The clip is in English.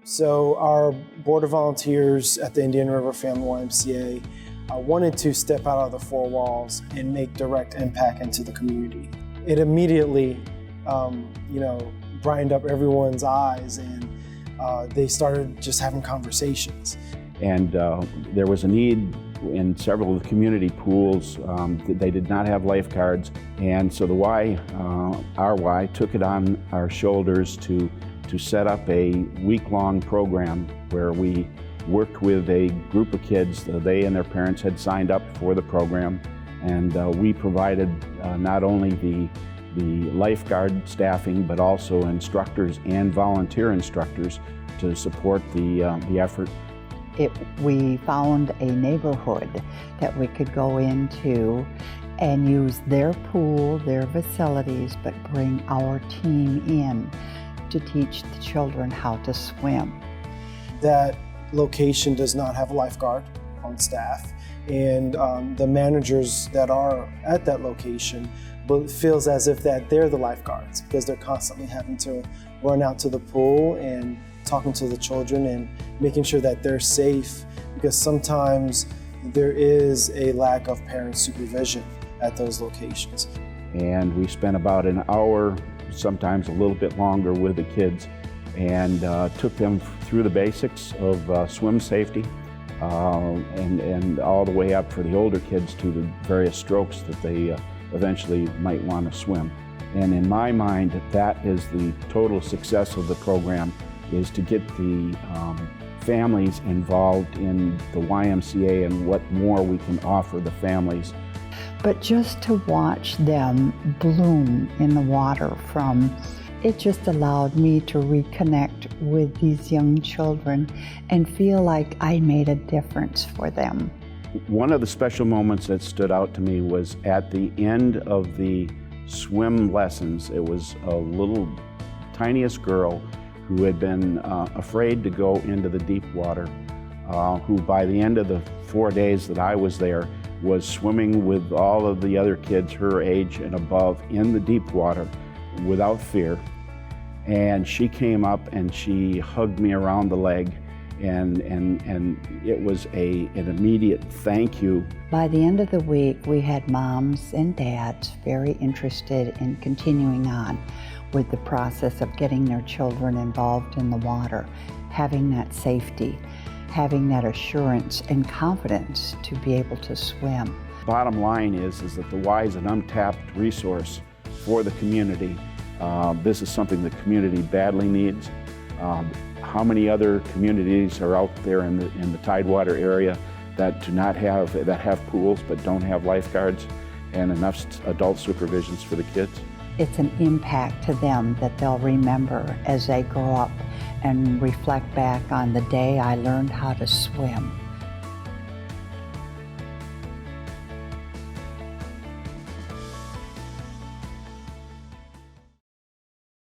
So our Board of Volunteers at the Indian River Family YMCA wanted to step out of the four walls and make direct impact into the community. It immediately, brightened up everyone's eyes, and they started just having conversations. And there was a need in several of the community pools. They did not have lifeguards, and so the Y took it on our shoulders to set up a week-long program where we worked with a group of kids. They and their parents had signed up for the program, and we provided not only the lifeguard staffing, but also instructors and volunteer instructors to support the effort. We found a neighborhood that we could go into and use their pool, their facilities, but bring our team in to teach the children how to swim. That location does not have a lifeguard on staff, and the managers that are at that location feels as if that they're the lifeguards, because they're constantly having to run out to the pool and talking to the children and making sure that they're safe, because sometimes there is a lack of parent supervision at those locations. And we spent about an hour, sometimes a little bit longer, with the kids, and took them through the basics of swim safety, and all the way up for the older kids to the various strokes that they eventually might want to swim. And in my mind, that is the total success of the program, is to get the families involved in the YMCA and what more we can offer the families. But just to watch them bloom in the water it just allowed me to reconnect with these young children and feel like I made a difference for them. One of the special moments that stood out to me was at the end of the swim lessons. It was a little tiniest girl who had been afraid to go into the deep water, who by the end of the 4 days that I was there was swimming with all of the other kids her age and above in the deep water without fear. And she came up and she hugged me around the leg, and it was an immediate thank you. By the end of the week, we had moms and dads very interested in continuing on with the process of getting their children involved in the water, having that safety, having that assurance and confidence to be able to swim. Bottom line is that the Y is an untapped resource for the community. This is something the community badly needs. How many other communities are out there in the Tidewater area that have pools but don't have lifeguards and enough adult supervisions for the kids? It's an impact to them that they'll remember as they grow up and reflect back on the day I learned how to swim.